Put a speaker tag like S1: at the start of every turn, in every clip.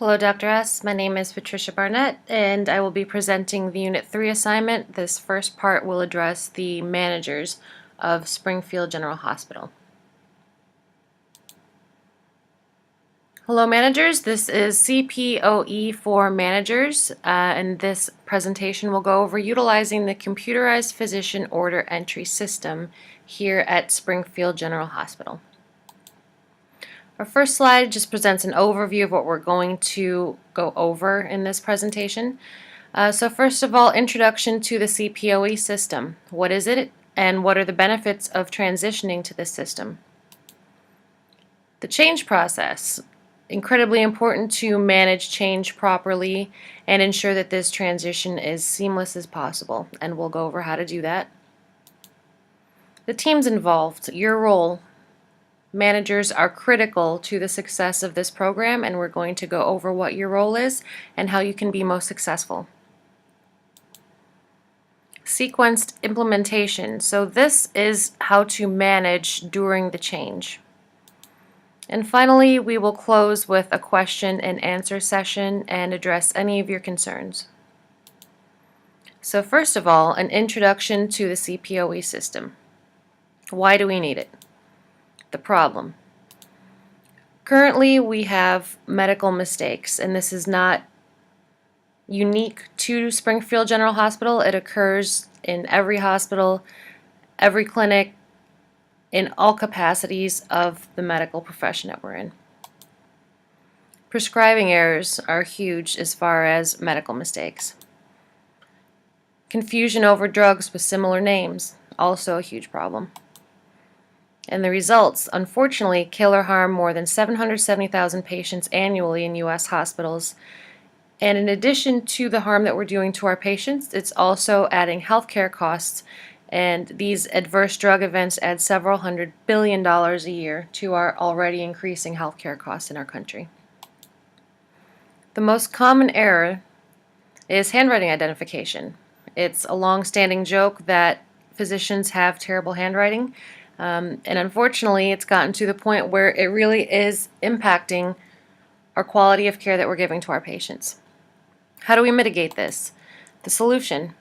S1: Hello, Dr. S. My name is Patricia Barnett, and I will be presenting the Unit 3 assignment. This first part will address the managers of Springfield General Hospital. Hello, managers. This is CPOE for managers, and this presentation will go over utilizing the computerized physician order entry system here at Springfield General Hospital. Our first slide just presents an overview of what we're going to go over in this presentation. So first of all, introduction to the CPOE system. What is it, and what are the benefits of transitioning to this system? The change process. Incredibly important to manage change properly and ensure that this transition is seamless as possible, and we'll go over how to do that. The teams involved, your role. Managers are critical to the success of this program, and we're going to go over what your role is and how you can be most successful. Sequenced implementation. So this is how to manage during the change. And finally, we will close with a question and answer session and address any of your concerns. So first of all, an introduction to the CPOE system. Why do we need it? The problem. Currently, we have medical mistakes, and this is not unique to Springfield General Hospital. It occurs in every hospital, every clinic, in all capacities of the medical profession that we're in. Prescribing errors are huge as far as medical mistakes. Confusion over drugs with similar names, also a huge problem. And the results, unfortunately, kill or harm more than 770,000 patients annually in U.S. hospitals. And in addition to the harm that we're doing to our patients, it's also adding healthcare costs, and these adverse drug events add several $100 billion a year to our already increasing healthcare costs in our country. The most common error is handwriting identification. It's a long-standing joke that physicians have terrible handwriting. And unfortunately, it's gotten to the point where it really is impacting our quality of care that we're giving to our patients. How do we mitigate this? The solution,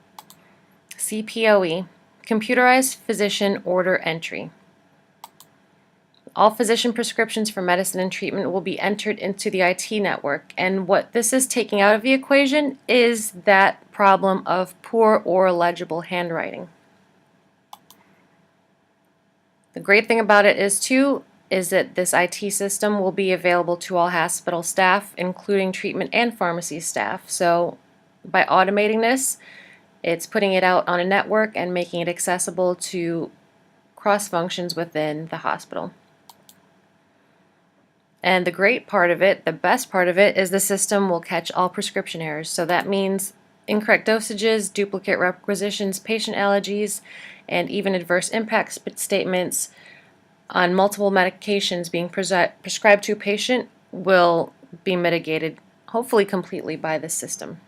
S1: CPOE, computerized physician order entry. All physician prescriptions for medicine and treatment will be entered into the IT network, and what this is taking out of the equation is that problem of poor or legible handwriting. The great thing about it is that this IT system will be available to all hospital staff, including treatment and pharmacy staff. So by automating this, it's putting it out on a network and making it accessible to cross functions within the hospital. And the great part of it, the best part of it, is the system will catch all prescription errors. So that means incorrect dosages, duplicate requisitions, patient allergies, and even adverse impact statements on multiple medications being prescribed to a patient will be mitigated, hopefully completely, by this system.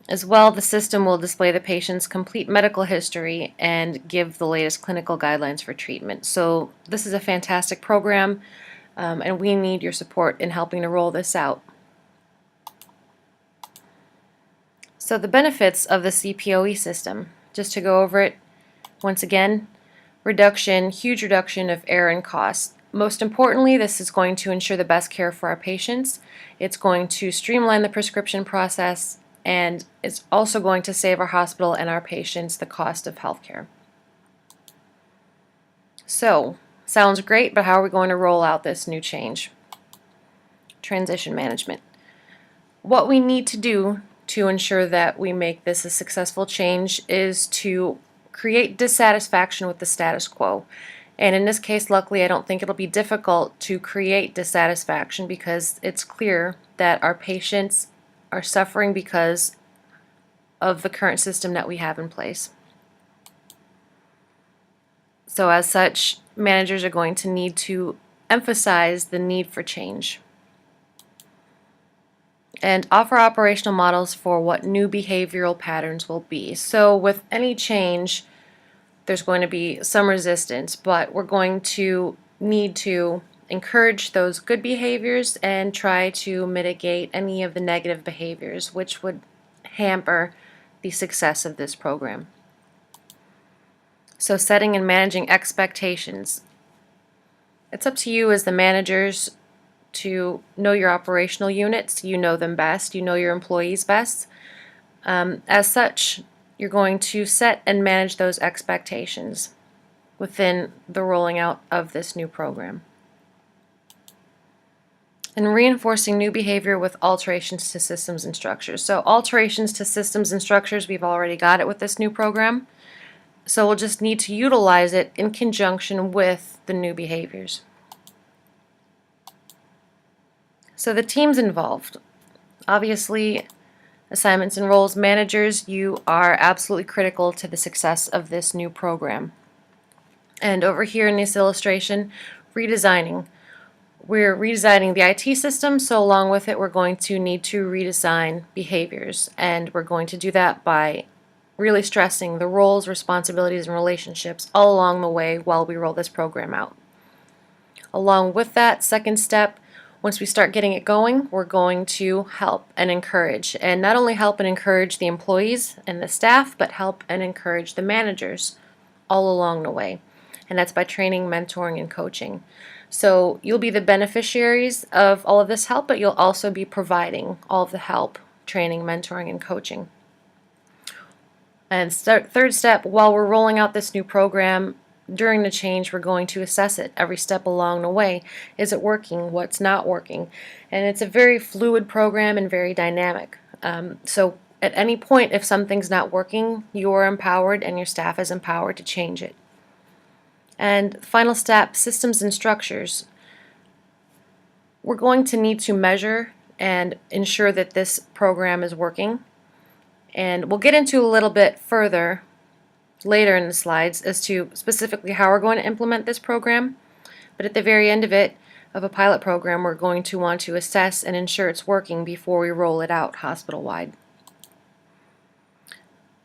S1: As well, the system will display the patient's complete medical history and give the latest clinical guidelines for treatment. So this is a fantastic program, and we need your support in helping to roll this out. So the benefits of the CPOE system, just to go over it once again: huge reduction of error and cost. Most importantly, this is going to ensure the best care for our patients. It's going to streamline the prescription process, and it's also going to save our hospital and our patients the cost of healthcare. So, sounds great, but how are we going to roll out this new change? Transition management. What we need to do to ensure that we make this a successful change is to create dissatisfaction with the status quo. And in this case, luckily, I don't think it'll be difficult to create dissatisfaction, because it's clear that our patients are suffering because of the current system that we have in place. So as such, managers are going to need to emphasize the need for change and offer operational models for what new behavioral patterns will be. So with any change, there's going to be some resistance, but we're going to need to encourage those good behaviors and try to mitigate any of the negative behaviors which would hamper the success of this program. So setting and managing expectations. It's up to you as the managers to know your operational units. You know them best. You know your employees best. As such, you're going to set and manage those expectations within the rolling out of this new program. And reinforcing new behavior with alterations to systems and structures. So alterations to systems and structures, we've already got it with this new program. So we'll just need to utilize it in conjunction with the new behaviors. So the teams involved. Obviously, assignments and roles managers, you are absolutely critical to the success of this new program. And over here in this illustration, redesigning. We're redesigning the IT system, so along with it we're going to need to redesign behaviors, and we're going to do that by really stressing the roles, responsibilities, and relationships all along the way while we roll this program out. Along with that, second step, once we start getting it going, we're going to help and encourage, and not only help and encourage the employees and the staff, but help and encourage the managers all along the way, and that's by training, mentoring, and coaching. So you'll be the beneficiaries of all of this help, but you'll also be providing all of the help, training, mentoring, and coaching. And third step, while we're rolling out this new program, during the change we're going to assess it every step along the way. Is it working? What's not working? And it's a very fluid program and very dynamic. So at any point if something's not working, you're empowered and your staff is empowered to change it. And final step, systems and structures. We're going to need to measure and ensure that this program is working. And we'll get into a little bit further later in the slides as to specifically how we're going to implement this program. But at the very end of it, of a pilot program, we're going to want to assess and ensure it's working before we roll it out hospital-wide.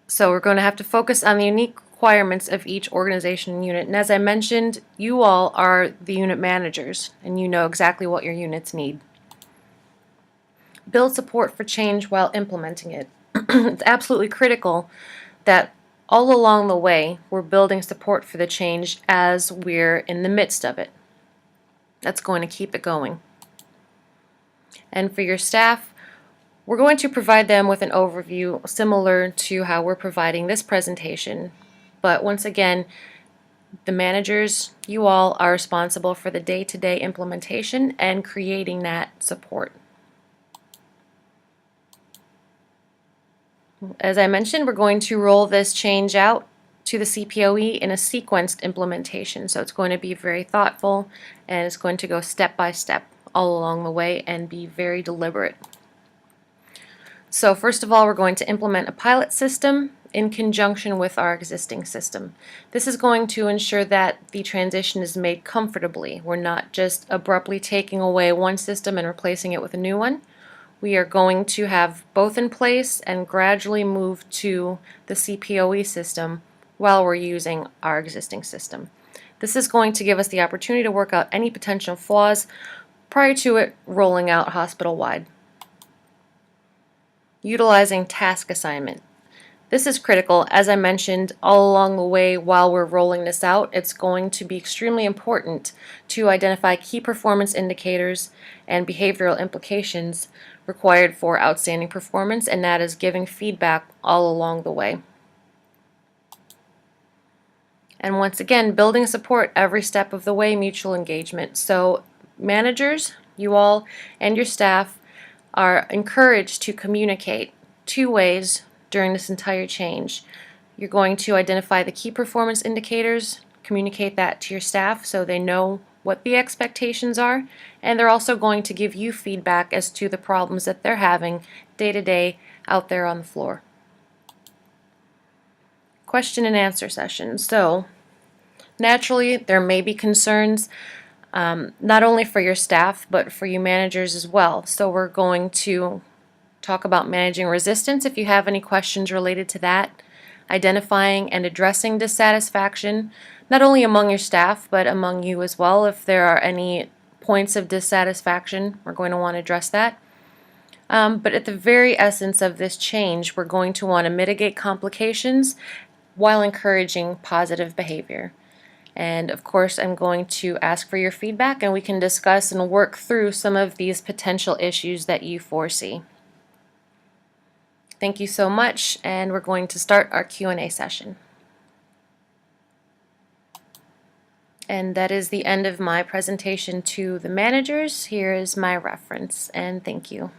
S1: So we're going to have to focus on the unique requirements of each organization and unit. And as I mentioned, you all are the unit managers, and you know exactly what your units need. Build support for change while implementing it. It's absolutely critical that all along the way we're building support for the change as we're in the midst of it. That's going to keep it going. And for your staff, we're going to provide them with an overview similar to how we're providing this presentation. But once again, the managers, you all are responsible for the day-to-day implementation and creating that support. As I mentioned, we're going to roll this change out to the CPOE in a sequenced implementation. So it's going to be very thoughtful, and it's going to go step by step all along the way and be very deliberate. So first of all, we're going to implement a pilot system in conjunction with our existing system. This is going to ensure that the transition is made comfortably. We're not just abruptly taking away one system and replacing it with a new one. We are going to have both in place and gradually move to the CPOE system while we're using our existing system. This is going to give us the opportunity to work out any potential flaws prior to it rolling out hospital-wide. Utilizing task assignment. This is critical. As I mentioned, all along the way while we're rolling this out, it's going to be extremely important to identify key performance indicators and behavioral implications required for outstanding performance, and that is giving feedback all along the way. And once again, building support every step of the way, mutual engagement. So managers, you all, and your staff are encouraged to communicate two ways during this entire change. You're going to identify the key performance indicators, communicate that to your staff so they know what the expectations are, and they're also going to give you feedback as to the problems that they're having day to day out there on the floor. Question and answer session. So naturally there may be concerns not only for your staff but for you managers as well. So we're going to talk about managing resistance if you have any questions related to that, identifying and addressing dissatisfaction not only among your staff but among you as well if there are any points of dissatisfaction. We're going to want to address that. But at the very essence of this change, we're going to want to mitigate complications while encouraging positive behavior. And of course, I'm going to ask for your feedback, and we can discuss and work through some of these potential issues that you foresee. Thank you so much, and we're going to start our Q&A session. And that is the end of my presentation to the managers. Here is my reference, and thank you.